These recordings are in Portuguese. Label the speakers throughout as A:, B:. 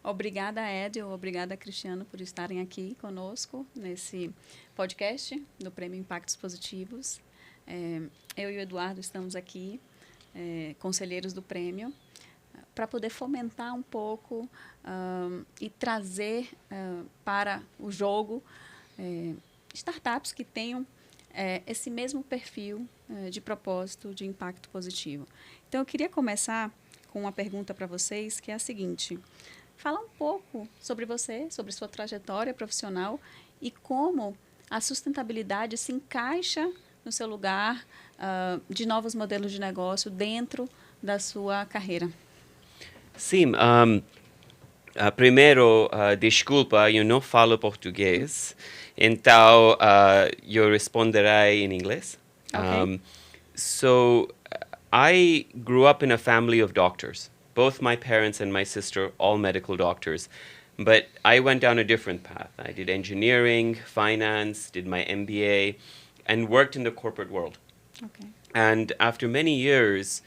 A: Obrigada, Edio. Obrigada, Cristiano, por estarem aqui conosco nesse podcast do Prêmio Impactos Positivos. Eu e o Eduardo estamos aqui, conselheiros do prêmio, para poder fomentar um pouco e trazer para o jogo startups que tenham esse mesmo perfil de propósito de impacto positivo. Então, eu queria começar com uma pergunta para vocês, que é a seguinte: falar um pouco sobre você, sobre sua trajetória profissional e como a sustentabilidade se encaixa no seu lugar de novos modelos de negócio dentro da sua carreira.
B: Sim, primeiro, desculpa, eu não falo português, então eu responderei em inglês.
A: Ok?
B: So, I grew up in a family of doctors. Both my parents and my sister, all medical doctors. But I went down a different path. I did engineering, finance, did my MBA, and worked in the corporate world.
A: Ok.
B: And after many years,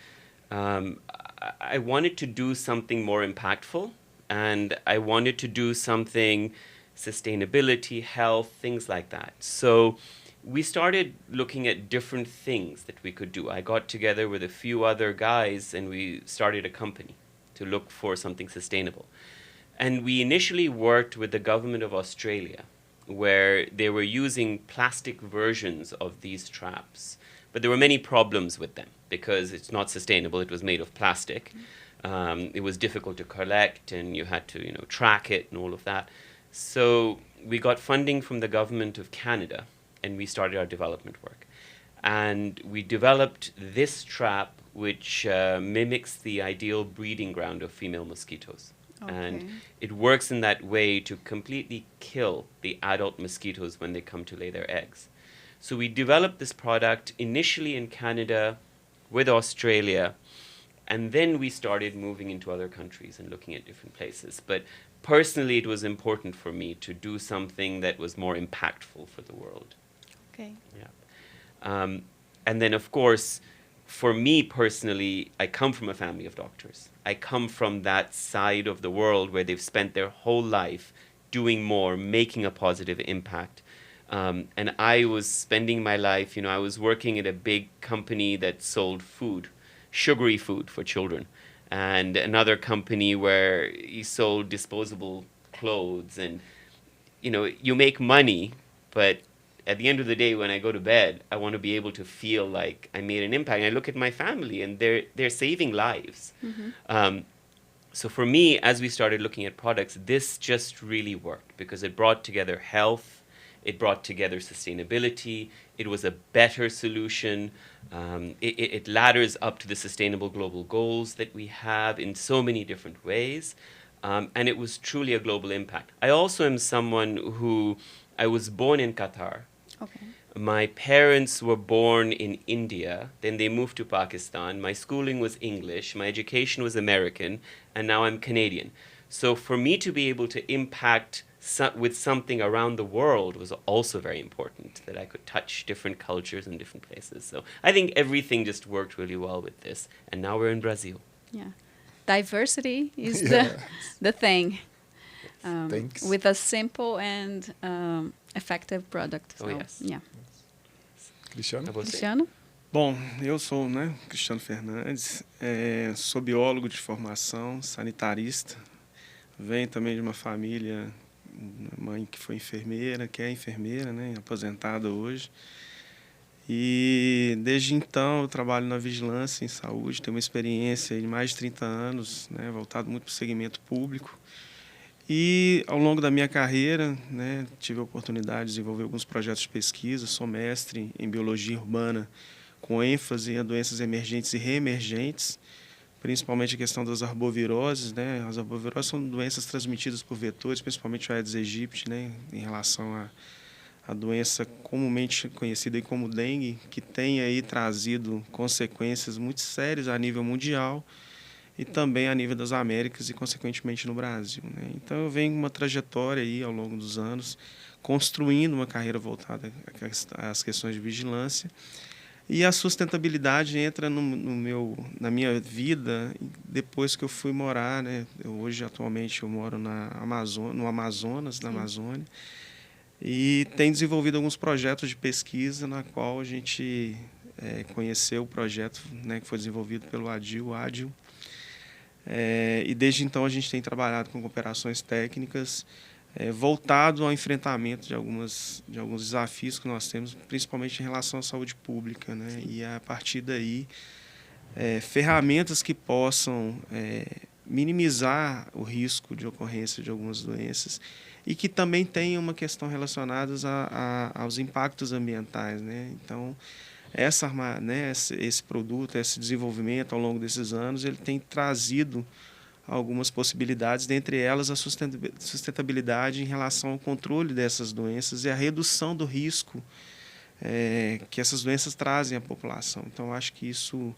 B: I wanted to do something more impactful, and I wanted to do something sustainability, health, things like that. So we started looking at different things that we could do. I got together with a few other guys, and we started a company to look for something sustainable. And we initially worked with the government of Australia, where they were using plastic versions of these traps. But there were many problems with them because it's not sustainable. It was made of plastic. It was difficult to collect, and you had to, track it and all of that. So we got funding from the government of Canada, and we started our development work. And we developed this trap, which mimics the ideal breeding ground of female mosquitoes. And
A: Ok.
B: it works in that way to completely kill the adult mosquitoes when they come to lay their eggs. So we developed this product initially in Canada with Australia, and then we started moving into other countries and looking at different places. But personally, it was important for me to do something that was more impactful for the world.
A: Ok.
B: Yeah. And then, of course, for me personally, I come from a family of doctors. I come from that side of the world where they've spent their whole life doing more, making a positive impact. And I was spending my life, I was working at a big company that sold food, sugary food for children, and another company where he sold disposable clothes. And, you make money, but at the end of the day, when I go to bed, I want to be able to feel like I made an impact. And I look at my family, and they're saving lives. So for me, as we started looking at products, this just really worked because it brought together health, it brought together sustainability, it was a better solution. It ladders up to the sustainable global goals that we have in so many different ways. And it was truly a global impact. I also am someone who, I was born in Qatar.
A: Ok.
B: My parents were born in India, then they moved to Pakistan. My schooling was English, my education was American, and now I'm Canadian. So for me to be able to impact with something around the world was also very important, that I could touch different cultures and different places. So I think everything just worked really well with this. And now we're in Brazil.
A: Yeah. Diversity is
C: Yes.
A: the thing.
C: Thanks.
A: With a simple and effective product.
B: Oh, yes.
A: Yeah.
C: Cristiano?
B: É você?
A: Cristiano?
D: Bom, eu sou, Cristiano Fernandes, sou biólogo de formação, sanitarista, venho também de uma família, mãe que foi enfermeira, que é enfermeira, aposentada hoje. E desde então eu trabalho na vigilância em saúde, tenho uma experiência de mais de 30 anos, voltado muito para o segmento público. E ao longo da minha carreira, tive a oportunidade de desenvolver alguns projetos de pesquisa, sou mestre em biologia urbana, com ênfase em doenças emergentes e reemergentes, principalmente a questão das arboviroses. As arboviroses são doenças transmitidas por vetores, principalmente o Aedes aegypti, em relação à doença comumente conhecida como dengue, que tem aí trazido consequências muito sérias a nível mundial e também a nível das Américas e, consequentemente, no Brasil. Então, eu venho uma trajetória aí, ao longo dos anos, construindo uma carreira voltada às questões de vigilância. E a sustentabilidade entra na minha vida depois que eu fui morar, né? Atualmente, eu moro no Amazonas, na Amazônia, e tenho desenvolvido alguns projetos de pesquisa na qual a gente conheceu o projeto, né, que foi desenvolvido pelo Adil. E desde então a gente tem trabalhado com cooperações técnicas voltado ao enfrentamento de alguns desafios que nós temos, principalmente em relação à saúde pública, né? E a partir daí ferramentas que possam minimizar o risco de ocorrência de algumas doenças e que também tenham uma questão relacionada aos impactos ambientais, né? Então, esse produto, esse desenvolvimento ao longo desses anos, ele tem trazido algumas possibilidades, dentre elas a sustentabilidade em relação ao controle dessas doenças e a redução do risco que essas doenças trazem à população. Então, acho que isso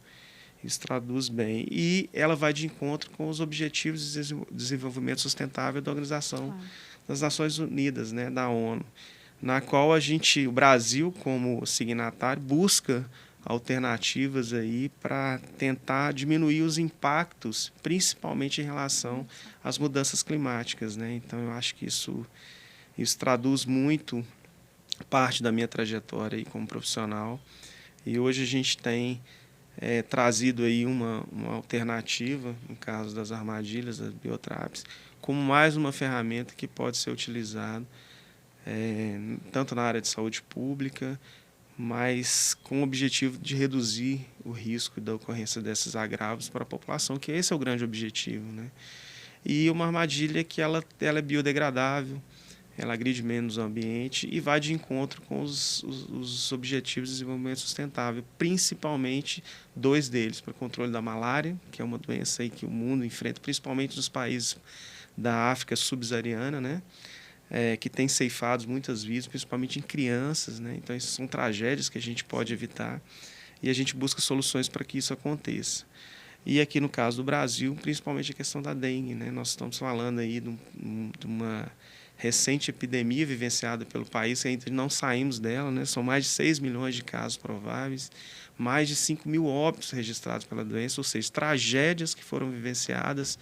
D: traduz bem. E ela vai de encontro com os Objetivos de Desenvolvimento Sustentável da Organização das Nações Unidas, né, da ONU, na qual o Brasil, como signatário, busca alternativas aí para tentar diminuir os impactos, principalmente em relação às mudanças climáticas, né? Então, eu acho que isso traduz muito parte da minha trajetória aí como profissional. E hoje a gente tem trazido aí uma alternativa, no caso das armadilhas, das biotraps, como mais uma ferramenta que pode ser utilizada tanto na área de saúde pública, mas com o objetivo de reduzir o risco da ocorrência desses agravos para a população, que esse é o grande objetivo, né? E uma armadilha que ela é biodegradável, ela agride menos o ambiente e vai de encontro com os Objetivos de Desenvolvimento Sustentável, principalmente 2 deles, para o controle da malária, que é uma doença aí que o mundo enfrenta, principalmente nos países da África subsaariana, né? Que tem ceifado muitas vidas, principalmente em crianças, né? Então, isso são tragédias que a gente pode evitar e a gente busca soluções para que isso aconteça. E aqui no caso do Brasil, principalmente a questão da dengue, né? Nós estamos falando aí de uma recente epidemia vivenciada pelo país, que ainda não saímos dela, né? São mais de 6 milhões de casos prováveis, mais de 5 mil óbitos registrados pela doença, ou seja, tragédias que foram vivenciadas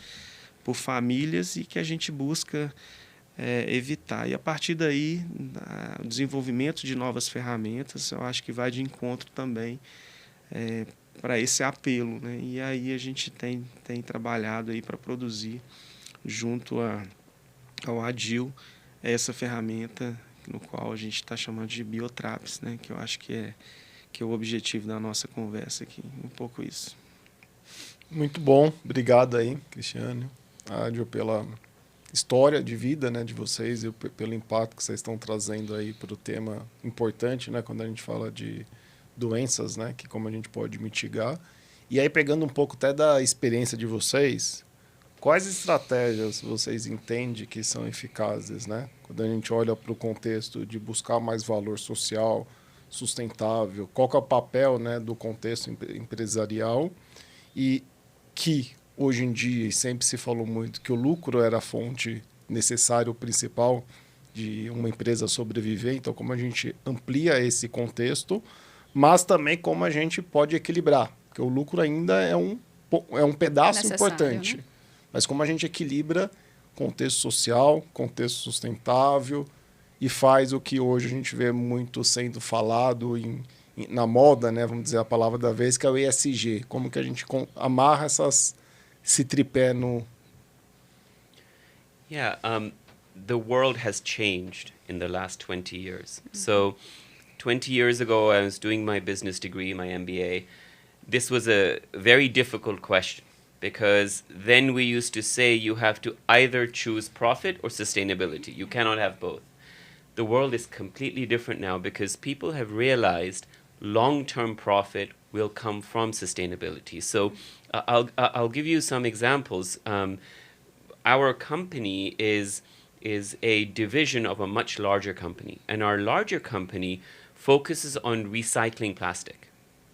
D: por famílias e que a gente busca evitar. E a partir daí, o desenvolvimento de novas ferramentas, eu acho que vai de encontro também para esse apelo, né? E aí a gente tem trabalhado aí para produzir junto ao Adil essa ferramenta no qual a gente está chamando de biotraps, né? Que eu acho que é o objetivo da nossa conversa aqui, um pouco isso.
C: Muito bom, obrigado aí, Cristiano, Adil, pela história de vida, né, de vocês e pelo impacto que vocês estão trazendo aí para o tema importante, né, quando a gente fala de doenças, né, que como a gente pode mitigar. E aí, pegando um pouco até da experiência de vocês, quais estratégias vocês entendem que são eficazes, né? Quando a gente olha para o contexto de buscar mais valor social, sustentável, qual que é o papel, né, do contexto empresarial e que hoje em dia sempre se falou muito que o lucro era a fonte necessária, o principal de uma empresa sobreviver. Então, como a gente amplia esse contexto, mas também como a gente pode equilibrar, porque o lucro ainda é um pedaço importante, né? Mas como a gente equilibra contexto social, contexto sustentável e faz o que hoje a gente vê muito sendo falado na moda, né? Vamos dizer a palavra da vez, que é o ESG. Como que a gente amarra esse tripé no...
B: Yeah, the world has changed in the last 20 years. So 20 years ago, I was doing my business degree, my MBA. This was a very difficult question because then we used to say you have to either choose profit or sustainability. You cannot have both. The world is completely different now because people have realized long-term profit will come from sustainability. So I'll give you some examples. Our company is a division of a much larger company, and our larger company focuses on recycling plastic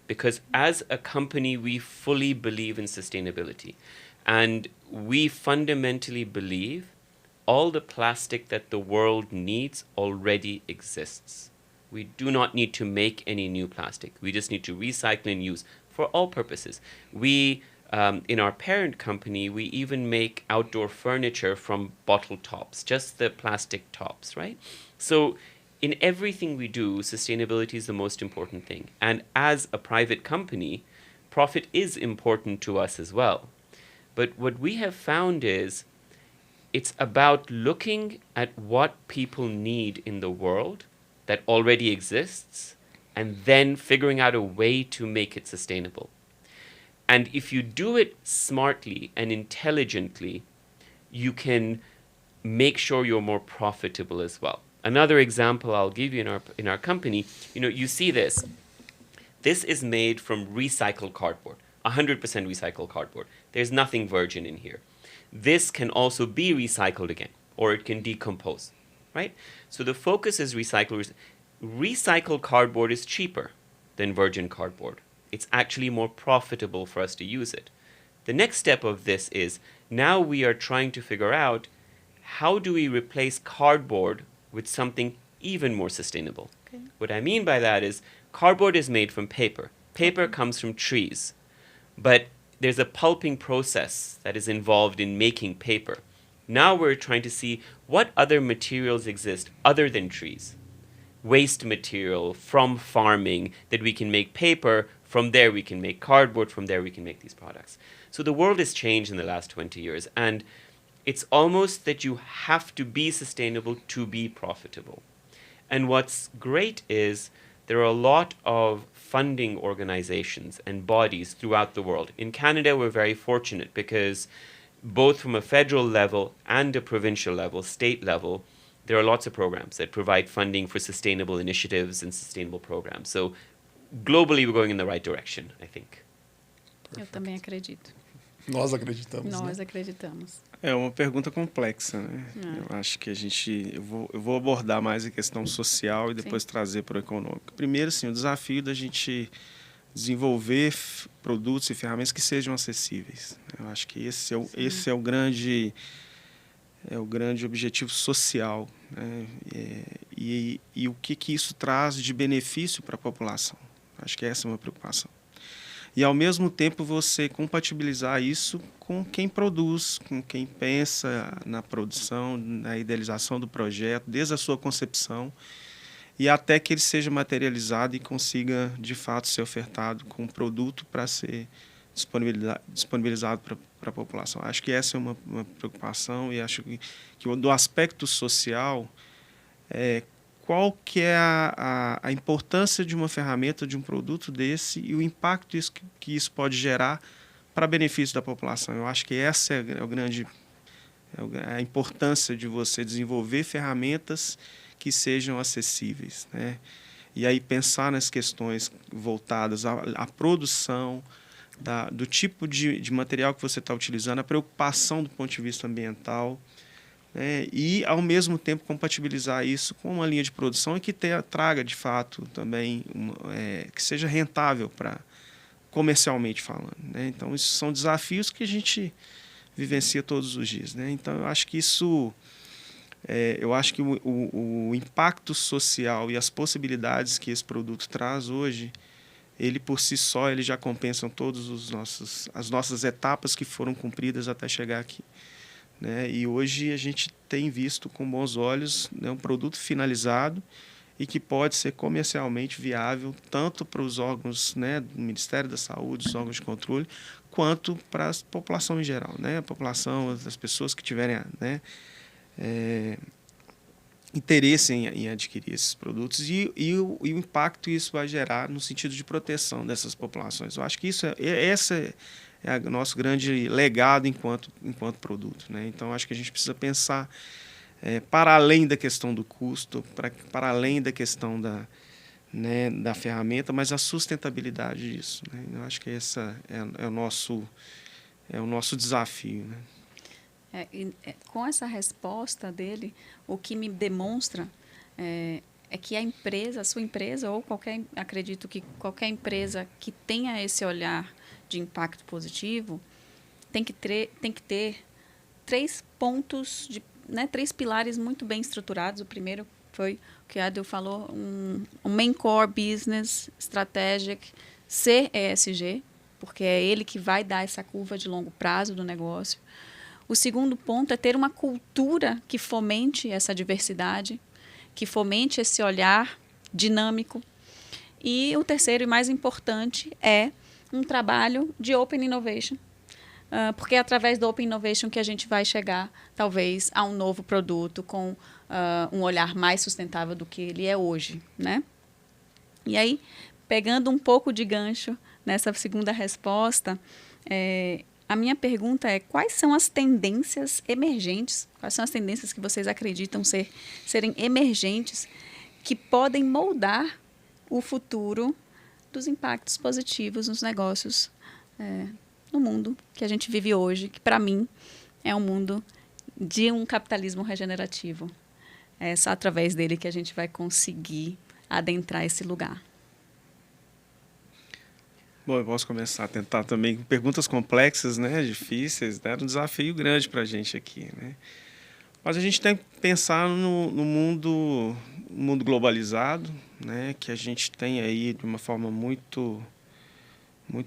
B: because as a company we fully believe in sustainability, and we fundamentally believe all the plastic that the world needs already exists. We do not need to make any new plastic. We just need to recycle and use for all purposes. We, in our parent company, we even make outdoor furniture from bottle tops, just the plastic tops, right? So in everything we do, sustainability is the most important thing. And as a private company, profit is important to us as well. But what we have found is it's about looking at what people need in the world that already exists and then figuring out a way to make it sustainable. And if you do it smartly and intelligently, you can make sure you're more profitable as well. Another example I'll give you in our company, you see this. This is made from recycled cardboard, 100% recycled cardboard. There's nothing virgin in here. This can also be recycled again, or it can decompose, right? So the focus is recycled. Recycled cardboard is cheaper than virgin cardboard. It's actually more profitable for us to use it. The next step of this is now we are trying to figure out how do we replace cardboard with something even more sustainable. Okay. What I mean by that is cardboard is made from paper. Paper comes from trees, but there's a pulping process that is involved in making paper. Now we're trying to see what other materials exist other than trees. Waste material from farming that we can make paper, from there we can make cardboard, from there we can make these products. So the world has changed in the last 20 years, and it's almost that you have to be sustainable to be profitable. And what's great is there are a lot of funding organizations and bodies throughout the world. In Canada, we're very fortunate because both from a federal level and a provincial level, state level, there are lots of programs that provide funding for sustainable initiatives and sustainable programs. So globally, we're going in the right direction, I think.
A: Eu também acredito.
C: Nós acreditamos.
A: Nós
C: né?
A: acreditamos.
D: É uma pergunta complexa, né? Eu acho que eu vou abordar mais a questão social e depois trazer para o econômico. Primeiro, assim, o desafio da gente desenvolver produtos e ferramentas que sejam acessíveis. Eu acho que esse é o grande objetivo social, né? E o que isso traz de benefício para a população. Acho que essa é uma preocupação. E, ao mesmo tempo, você compatibilizar isso com quem produz, com quem pensa na produção, na idealização do projeto, desde a sua concepção, e até que ele seja materializado e consiga, de fato, ser ofertado com produto para ser disponibilizado para a população. Acho que essa é uma preocupação, e acho que do aspecto social, qual que é a importância de uma ferramenta, de um produto desse e o impacto que isso pode gerar para benefício da população. Eu acho que essa é a importância de você desenvolver ferramentas que sejam acessíveis, né? E aí pensar nas questões voltadas à produção, do tipo de material que você está utilizando, a preocupação do ponto de vista ambiental, e, ao mesmo tempo, compatibilizar isso com uma linha de produção e que traga, de fato, também que seja rentável comercialmente falando, né? Então, isso são desafios que a gente vivencia todos os dias, né? Então, eu acho que o impacto social e as possibilidades que esse produto traz hoje, ele por si só ele já compensam todas as nossas etapas que foram cumpridas até chegar aqui, né? E hoje a gente tem visto com bons olhos, né, um produto finalizado e que pode ser comercialmente viável tanto para os órgãos, né, do Ministério da Saúde, os órgãos de controle, quanto para a população em geral, né? A população, as pessoas que tiverem, né, interesse em adquirir esses produtos e o impacto que isso vai gerar no sentido de proteção dessas populações. Eu acho que esse é o nosso grande legado enquanto produto, né? Então, acho que a gente precisa pensar para além da questão do custo, para além da questão da ferramenta, mas a sustentabilidade disso, né? Eu acho que esse é o nosso desafio, né?
A: Com essa resposta dele, o que me demonstra é que a sua empresa, ou acredito que qualquer empresa que tenha esse olhar de impacto positivo, tem que ter 3 pontos, 3 pilares muito bem estruturados. O primeiro, Foi o que a Adil falou, um main core business strategic ser ESG, porque é ele que vai dar essa curva de longo prazo do negócio. O segundo ponto é ter uma cultura que fomente essa diversidade, que fomente esse olhar dinâmico. E o terceiro e mais importante é um trabalho de Open Innovation, porque é através do Open Innovation que a gente vai chegar, talvez, a um novo produto com um olhar mais sustentável do que ele é hoje, né? E aí, pegando um pouco de gancho nessa segunda resposta, a minha pergunta é: quais são as tendências emergentes, quais são as tendências que vocês acreditam serem emergentes que podem moldar o futuro dos impactos positivos nos negócios no mundo que a gente vive hoje, que para mim é um mundo de um capitalismo regenerativo. É só através dele que a gente vai conseguir adentrar esse lugar.
D: Bom, eu posso começar a tentar também com perguntas complexas, né, difíceis, né, um desafio grande para a gente aqui, né? Mas a gente tem que pensar no mundo globalizado, né, que a gente tem aí de uma forma muito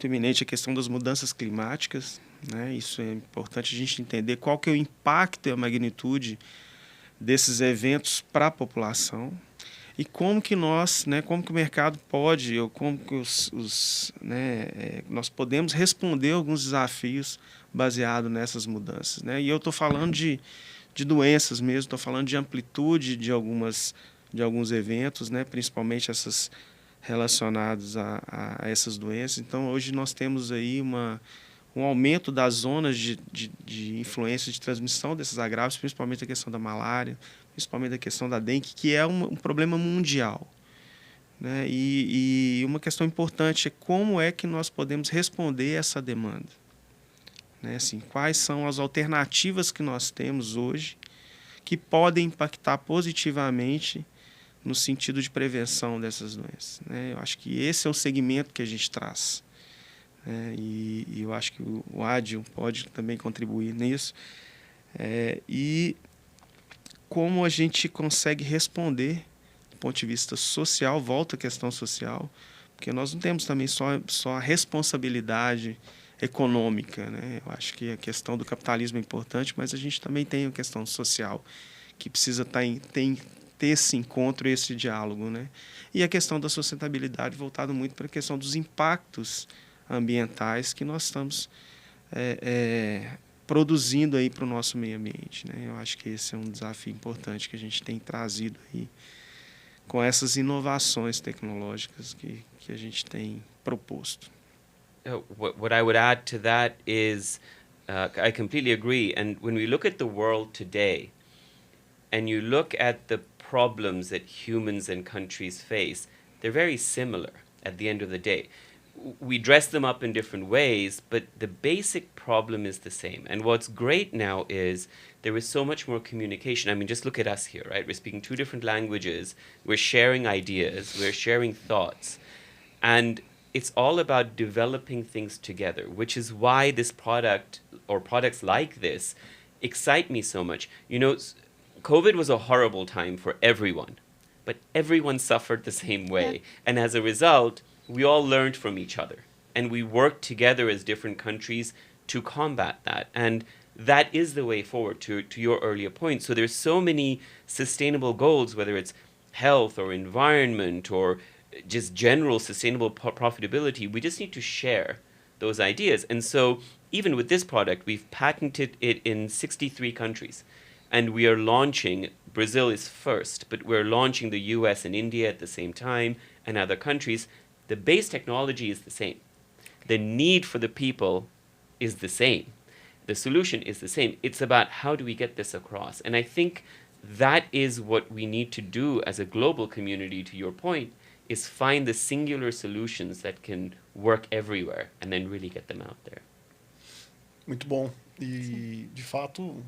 D: iminente a questão das mudanças climáticas, né? Isso é importante a gente entender qual que é o impacto e a magnitude desses eventos para a população. E como que nós, né, como que o mercado pode, ou como que nós podemos responder a alguns desafios baseados nessas mudanças, né? E eu estou falando de doenças mesmo, estou falando de amplitude de alguns eventos, né, principalmente essas relacionados a essas doenças. Então, hoje nós temos aí um aumento das zonas de influência de transmissão desses agravos, principalmente a questão da malária, principalmente a questão da dengue, que é um problema mundial, né? E uma questão importante é como é que nós podemos responder essa demanda, né? Assim, quais são as alternativas que nós temos hoje que podem impactar positivamente no sentido de prevenção dessas doenças, né? Eu acho que esse é o segmento que a gente traz, né? E eu acho que o Adil pode também contribuir nisso. E como a gente consegue responder do ponto de vista social, volta à questão social, porque nós não temos também só a responsabilidade econômica, né? Eu acho que a questão do capitalismo é importante, mas a gente também tem a questão social, que precisa ter esse encontro, esse diálogo, né? E a questão da sustentabilidade voltada muito para a questão dos impactos ambientais que nós estamos produzindo aí para o nosso meio ambiente, né? Eu acho que esse é um desafio importante que a gente tem trazido aí com essas inovações tecnológicas que a gente tem proposto.
B: What I would add to that is, I completely agree. And when we look at the world today, and you look at the problems that humans and countries face, they're very similar at the end of the day. We dress them up in different ways, but the basic problem is the same. And what's great now is there is so much more communication. I mean, just look at us here, right? We're speaking two different languages. We're sharing ideas. We're sharing thoughts. And it's all about developing things together, which is why this product or products like this excite me so much. You know, COVID was a horrible time for everyone, but everyone suffered the same way. Yeah. And as a result, we all learned from each other, and we worked together as different countries to combat that. And that is the way forward, to your earlier point. So there's so many sustainable goals, whether it's health or environment or just general sustainable profitability. We just need to share those ideas. And so even with this product, we've patented it in 63 countries. And we are launching, Brazil is first, but we're launching the US and India at the same time and other countries. The base technology is the same. The need for the people is the same. The solution is the same. It's about how do we get this across. And I think that is what we need to do as a global community, to your point, is find the singular solutions that can work everywhere and then really get them out there.
C: Muito bom. E, de fato,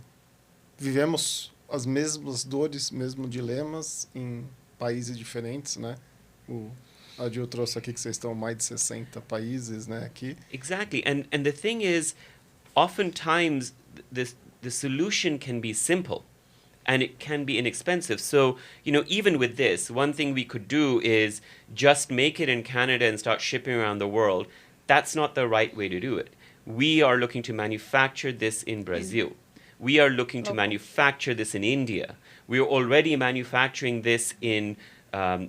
C: vivemos as mesmas dores, mesmos dilemas em países diferentes, né? O Adil trouxe aqui que vocês estão em mais de 60 países, né, aqui.
B: Exactly. And the thing is, oftentimes the solution can be simple. and it can be inexpensive. So, even with this, one thing we could do is just make it in Canada and start shipping around the world. That's not the right way to do it. We are looking to manufacture this in Brazil. We are looking to manufacture this in India. We are already manufacturing this in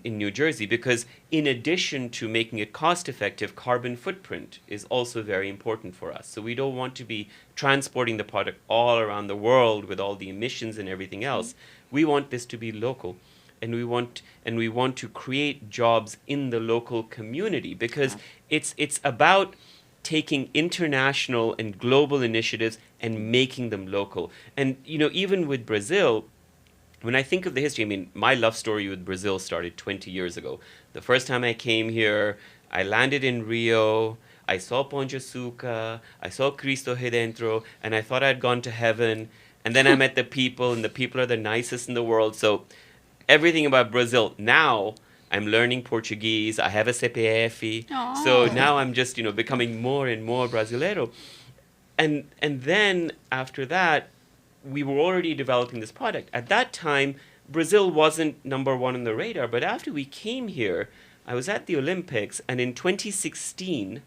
B: New Jersey, because in addition to making it cost effective, carbon footprint is also very important for us. So we don't want to be transporting the product all around the world with all the emissions and everything else. We want this to be local, and we want to create jobs in the local community, because it's about taking international and global initiatives and making them local. And even with Brazil, when I think of the history, I mean, my love story with Brazil started 20 years ago. The first time I came here, I landed in Rio, I saw Pão de Açúcar, I saw Cristo Redentor, and I thought I'd gone to heaven. And then I met the people, and the people are the nicest in the world. So everything about Brazil. Now I'm learning Portuguese, I have a CPF.
A: Aww.
B: So now I'm just, becoming more and more Brasileiro. And then after that, we were already developing this product. At that time, Brazil wasn't number one on the radar, but after we came here, I was at the Olympics, and in 2016,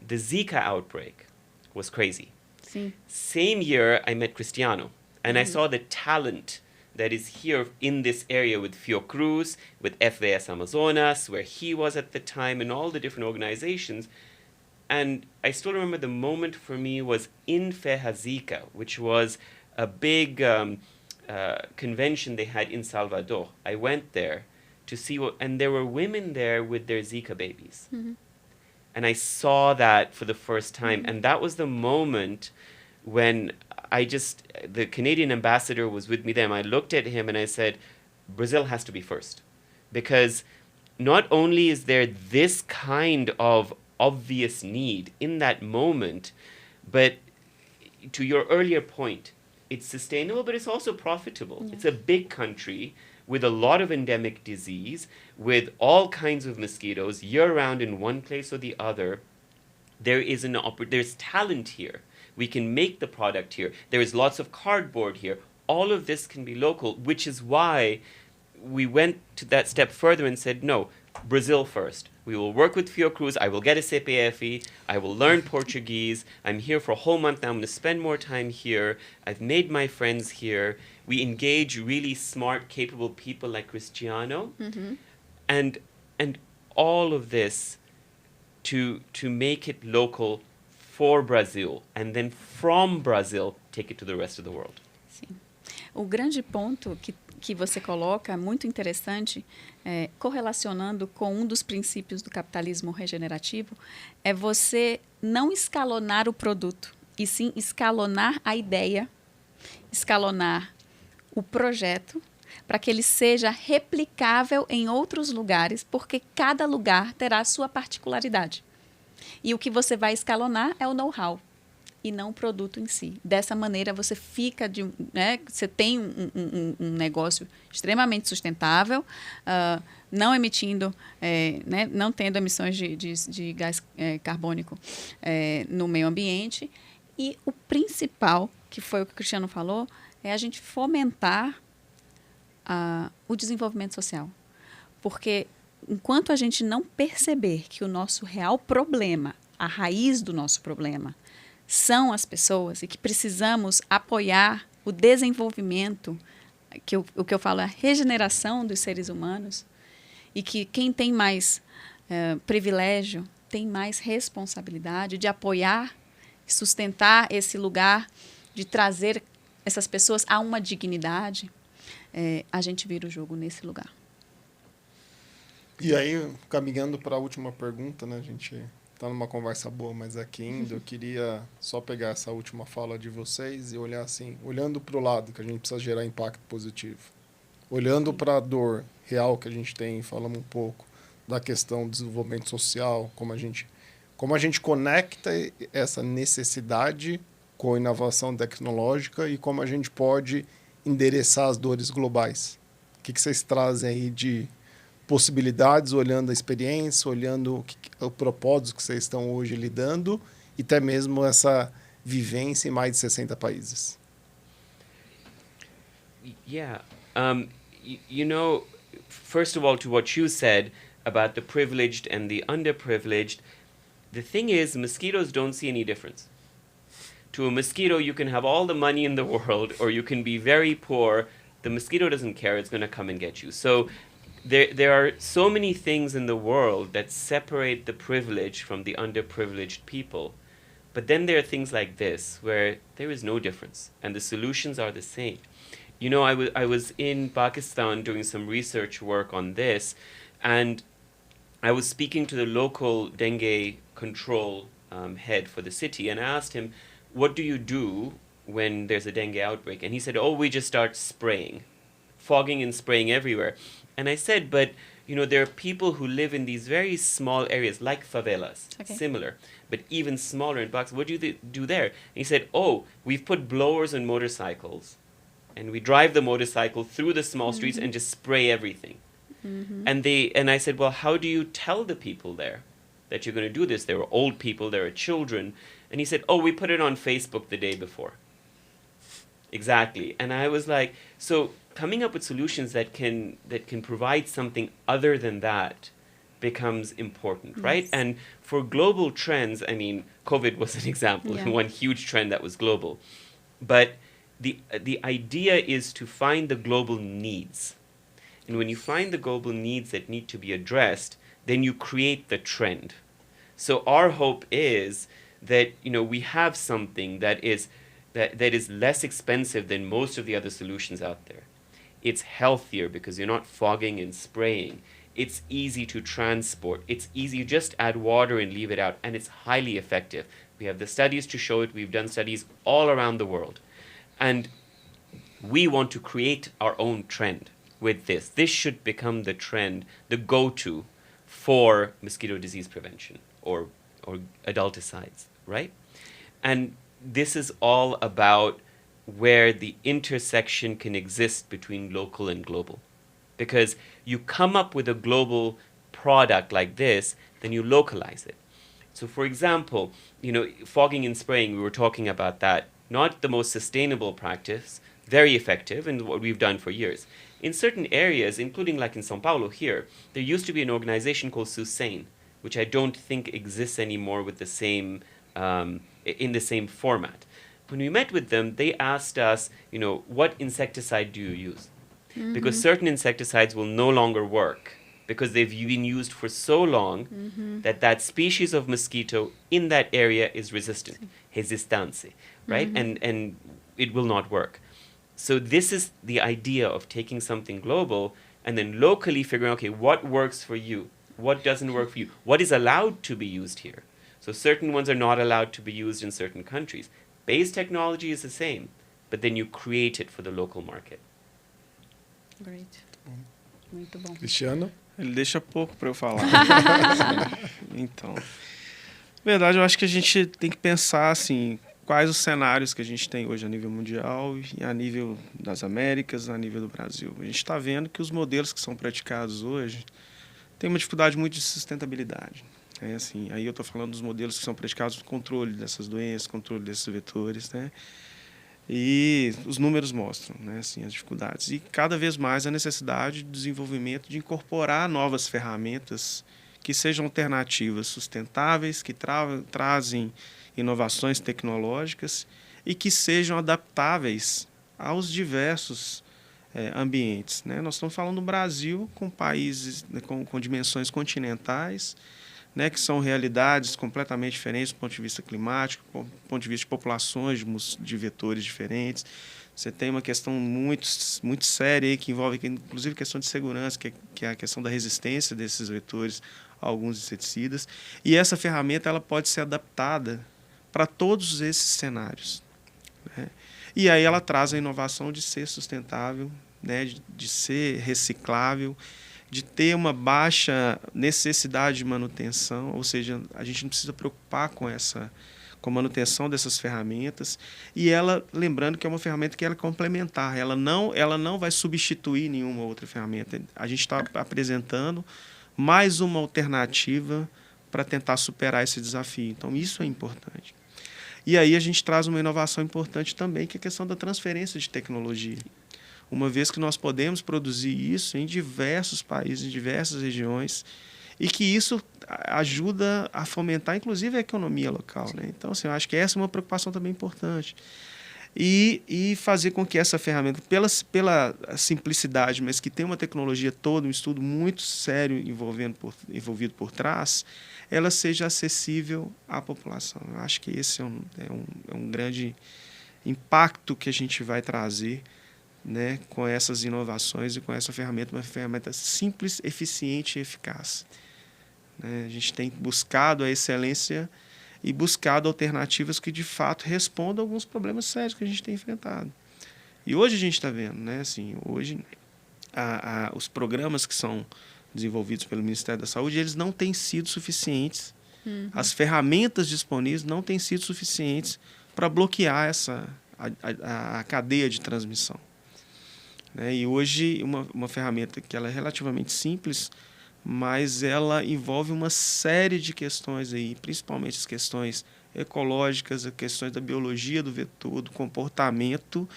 B: the Zika outbreak was crazy.
A: Sim.
B: Same year, I met Cristiano, and I saw the talent that is here in this area with Fiocruz, with FVS Amazonas, where he was at the time, and all the different organizations. And I still remember the moment for me was in Ferrazika, which was a big convention they had in Salvador. I went there to see and there were women there with their Zika babies.
A: Mm-hmm.
B: And I saw that for the first time. Mm-hmm. And that was the moment when the Canadian ambassador was with me then. I looked at him and I said, Brazil has to be first. Because not only is there this kind of obvious need in that moment, but to your earlier point, it's sustainable, but it's also profitable. Yeah. It's a big country with a lot of endemic disease, with all kinds of mosquitoes year-round in one place or the other. There's talent here. We can make the product here. There is lots of cardboard here. All of this can be local, which is why we went to that step further and said, no, Brazil first. We will work with Fiocruz. I will get a CPF. I will learn Portuguese. I'm here for a whole month now. I'm going to spend more time here. I've made my friends here. We engage really smart, capable people like Cristiano. Mm-hmm. And all of this to make it local for Brazil. And then from Brazil, take it to the rest of the world.
A: Sim. O grande ponto que você coloca, muito interessante, correlacionando com um dos princípios do capitalismo regenerativo, é você não escalonar o produto, e sim escalonar a ideia, escalonar o projeto, para que ele seja replicável em outros lugares, porque cada lugar terá a sua particularidade. E o que você vai escalonar é o know-how, e não o produto em si. Dessa maneira, você fica você tem um negócio extremamente sustentável, não emitindo, não tendo emissões de gás carbônico no meio ambiente. E o principal, que foi o que o Cristiano falou, é a gente fomentar o desenvolvimento social. Porque enquanto a gente não perceber que o nosso real problema, a raiz do nosso problema, são as pessoas, e que precisamos apoiar o desenvolvimento, o que eu falo é a regeneração dos seres humanos, e que quem tem mais privilégio tem mais responsabilidade de apoiar, sustentar esse lugar, de trazer essas pessoas a uma dignidade, a gente vira o jogo nesse lugar.
C: E aí, caminhando para a última pergunta, né, a gente está numa conversa boa, mas aqui ainda eu queria só pegar essa última fala de vocês e olhar assim, olhando para o lado que a gente precisa gerar impacto positivo, olhando para a dor real que a gente tem, falamos um pouco da questão do desenvolvimento social, como a gente conecta essa necessidade com a inovação tecnológica e como a gente pode endereçar as dores globais. O que vocês trazem aí de possibilidades, olhando a experiência, olhando o propósito que vocês estão hoje lidando e até mesmo essa vivência em mais de 60 países?
B: Yeah. You know, first of all, to what you said about the privileged and the underprivileged, the thing is, mosquitoes don't see any difference. To a mosquito, you can have all the money in the world, or you can be very poor. The mosquito doesn't care. It's going to come and get you. So there are so many things in the world that separate the privileged from the underprivileged people. But then there are things like this, where there is no difference, and the solutions are the same. You know, I was in Pakistan doing some research work on this, and I was speaking to the local dengue control head for the city, and I asked him, what do you do when there's a dengue outbreak? And he said, oh, we just start spraying, fogging and spraying everywhere. And I said, but, you know, there are people who live in these very small areas, like favelas, similar, but even smaller in Pakistan. What do you do there? And he said, oh, we've put blowers on motorcycles, and we drive the motorcycle through the small streets and just spray everything. And I said, well, how do you tell the people there that you're going to do this? There are old people, there are children. And he said, oh, we put it on Facebook the day before. Exactly. And I was like, so coming up with solutions that can provide something other than that becomes important, right? And for global trends, I mean, COVID was an example, one huge trend that was global. But the idea is to find the global needs. And when you find the global needs that need to be addressed, then you create the trend. So our hope is that, you know, we have something that is less expensive than most of the other solutions out there. It's healthier because you're not fogging and spraying. It's easy to transport. It's easy, you just add water and leave it out, and it's highly effective. We have the studies to show it. We've done studies all around the world. And we want to create our own trend with this. This should become the trend, the go-to for mosquito disease prevention or adulticides, right? And this is all about where the intersection can exist between local and global. Because you come up with a global product like this, then you localize it. So for example, you know, fogging and spraying, we were talking about that. Not the most sustainable practice, very effective, and what we've done for years. In certain areas, including like in Sao Paulo here, there used to be an organization called SUSAIN, which I don't think exists anymore with the same, in the same format. When we met with them, they asked us, you know, what insecticide do you use? Because certain insecticides will no longer work because they've been used for so long that species of mosquito in that area is resistant, resistance, right? And it will not work. So this is the idea of taking something global and then locally figuring, okay, what works for you? What doesn't work for you? What is allowed to be used here? So certain ones are not allowed to be used in certain countries. Base technology is the same, but then you create it for the local market.
A: Great. Muito bom.
C: Cristiano?
D: Ele deixa pouco para eu falar. Então, na verdade, eu acho que a gente tem que pensar assim, quais os cenários que a gente tem hoje a nível mundial e a nível das Américas, a nível do Brasil. A gente está vendo que os modelos que são praticados hoje têm uma dificuldade muito de sustentabilidade. É assim, aí eu estou falando dos modelos que são praticados no controle dessas doenças, controle desses vetores, né? E os números mostram, né, assim, as dificuldades. E cada vez mais a necessidade de desenvolvimento, de incorporar novas ferramentas que sejam alternativas, sustentáveis, que trazem inovações tecnológicas e que sejam adaptáveis aos diversos ambientes, né? Nós estamos falando do Brasil com países, né, com dimensões continentais, né, que são realidades completamente diferentes do ponto de vista climático, do ponto de vista de populações de vetores diferentes. Você tem uma questão muito séria aí, que envolve, inclusive, questão de segurança, que é a questão da resistência desses vetores a alguns inseticidas. E essa ferramenta ela pode ser adaptada para todos esses cenários, né? E aí ela traz a inovação de ser sustentável, né, de ser reciclável, de ter uma baixa necessidade de manutenção, ou seja, a gente não precisa preocupar com a manutenção dessas ferramentas, e ela, lembrando que é uma ferramenta que ela é complementar, ela não vai substituir nenhuma outra ferramenta. A gente está apresentando mais uma alternativa para tentar superar esse desafio. Então, isso é importante. E aí a gente traz uma inovação importante também, que é a questão da transferência de tecnologia. uma vez que nós podemos produzir isso em diversos países, em diversas regiões, e que isso ajuda a fomentar, inclusive, a economia local, né? Então, assim, eu acho que essa é uma preocupação também importante. E fazer com que essa ferramenta, pela simplicidade, mas que tem uma tecnologia toda, um estudo muito sério envolvido por trás, ela seja acessível à população. Eu acho que esse é um grande impacto que a gente vai trazer, né, com essas inovações e com essa ferramenta, uma ferramenta simples, eficiente e eficaz. Né? A gente tem buscado a excelência e buscado alternativas que, de fato, respondam a alguns problemas sérios que a gente tem enfrentado. E hoje a gente está vendo, né? Assim, hoje, os programas que são desenvolvidos pelo Ministério da Saúde, eles não têm sido suficientes. As ferramentas disponíveis não têm sido suficientes para bloquear a cadeia de transmissão. Né? E hoje, uma ferramenta que ela é relativamente simples, mas ela envolve uma série de questões aí, principalmente as questões ecológicas, as questões da biologia do vetor, do comportamento,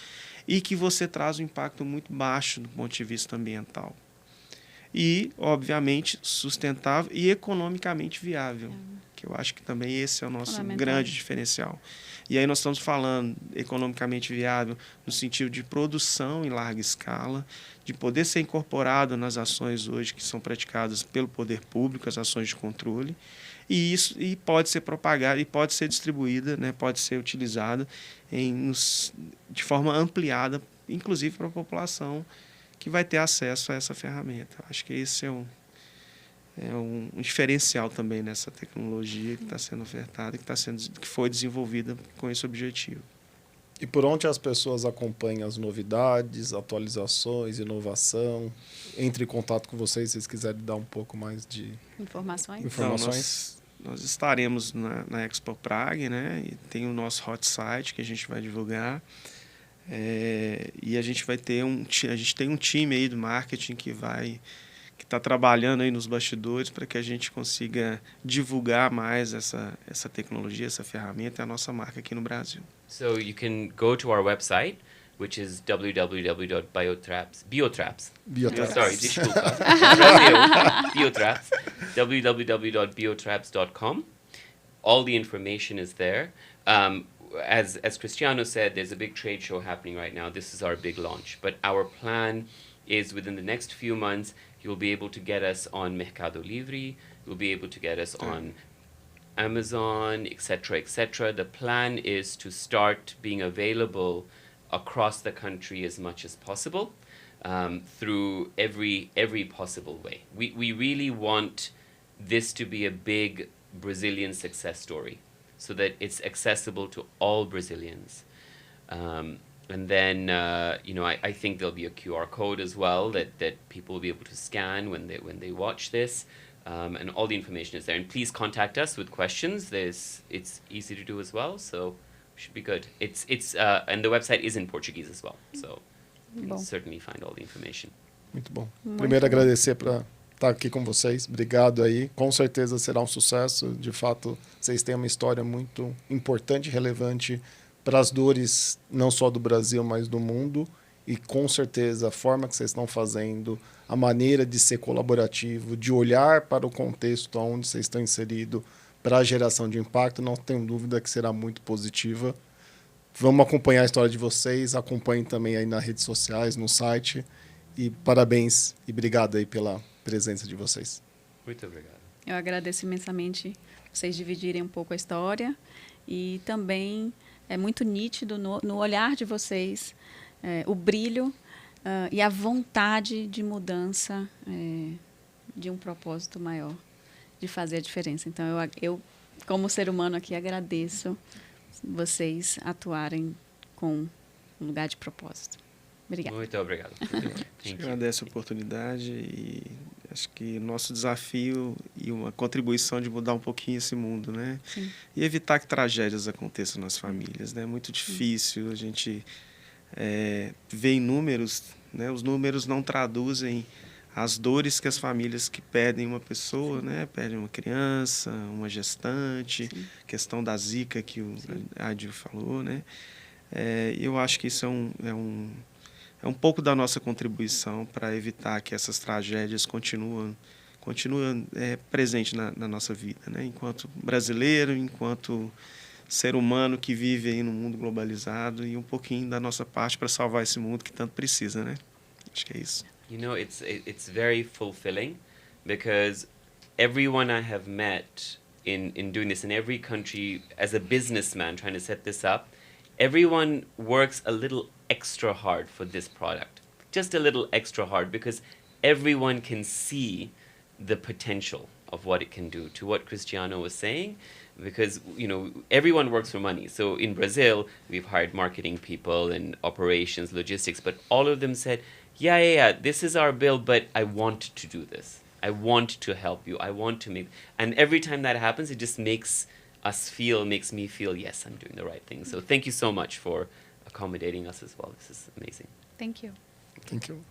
D: e que você traz um impacto muito baixo do ponto de vista ambiental. E, obviamente, sustentável e economicamente viável, que eu acho que também esse é o nosso grande diferencial. E aí nós estamos falando economicamente viável no sentido de produção em larga escala, de poder ser incorporado nas ações hoje que são praticadas pelo poder público, as ações de controle, e pode ser propagada e pode ser distribuída, né, pode ser utilizada de forma ampliada, inclusive para a população que vai ter acesso a essa ferramenta. Acho que esse é um diferencial também nessa tecnologia que está sendo ofertada, que foi desenvolvida com esse objetivo.
C: E por onde as pessoas acompanham as novidades, atualizações, inovação? Entre em contato com vocês, se vocês quiserem dar um pouco mais de
A: informações.
D: Então, nós estaremos na Expo Prague, né? E tem o nosso hot site que a gente vai divulgar. E a gente vai ter a gente tem um time aí do marketing que está trabalhando aí nos bastidores para que a gente consiga divulgar mais essa tecnologia, essa ferramenta e a nossa marca aqui no Brasil.
B: So you can go to our website, which is www.biotraps. Sorry, desculpa. Biotraps. www.biotraps.com. All the information is there. As Cristiano said, there's a big trade show happening right now. This is our big launch. But our plan is within the next few months, you'll be able to get us on Mercado Livre, you'll be able to get us on Amazon, etc., etc. The plan is to start being available across the country as much as possible, through every possible way. We really want this to be a big Brazilian success story, so that it's accessible to all Brazilians. And then, I think there'll be a QR code as well that people will be able to scan when they watch this. And all the information is there. And please contact us with questions. It's easy to do as well, so it should be good. And the website is in Portuguese as well, so you can certainly find all the information.
C: Muito bom. Primeiro, agradecer para estar aqui com vocês. Obrigado aí. Com certeza será um sucesso. De fato, vocês têm uma história muito importante e relevante para as dores não só do Brasil, mas do mundo. E com certeza a forma que vocês estão fazendo, a maneira de ser colaborativo, de olhar para o contexto onde vocês estão inseridos para a geração de impacto, não tenho dúvida que será muito positiva. Vamos acompanhar a história de vocês, acompanhem também aí nas redes sociais, no site. E parabéns e obrigado aí pela presença de vocês.
B: Muito obrigado.
A: Eu agradeço imensamente vocês dividirem um pouco a história, e também é muito nítido no olhar de vocês o brilho e a vontade de mudança de um propósito maior, de fazer a diferença. Então, eu como ser humano aqui, agradeço vocês atuarem com um lugar de propósito. Obrigada.
B: Muito obrigado.
D: Agradeço a oportunidade e acho que nosso desafio e uma contribuição de mudar um pouquinho esse mundo, né?
A: Sim.
D: E evitar que tragédias aconteçam nas famílias, né? É muito difícil a gente ver em números, né? Os números não traduzem as dores que as famílias que perdem uma pessoa, né? Perdem uma criança, uma gestante, questão da zika que o Adil falou, né? Eu acho que isso é um pouco da nossa contribuição para evitar que essas tragédias continuem presente na nossa vida, né? Enquanto brasileiro, enquanto ser humano que vive aí no mundo globalizado, e um pouquinho da nossa parte para salvar esse mundo que tanto precisa, né? Acho que é isso.
B: You know, it's very fulfilling because everyone I have met in doing this in every country as a businessman trying to set this up, everyone works a little extra hard for this product. Just a little extra hard because everyone can see the potential of what it can do. To what Cristiano was saying, because you know everyone works for money. So in Brazil, we've hired marketing people and operations, logistics, but all of them said, yeah, this is our bill, but I want to do this. I want to help you. I want to make, and every time that happens, it just makes me feel, yes, I'm doing the right thing. So thank you so much for accommodating us as well. This is amazing.
A: Thank you.
C: Thank you.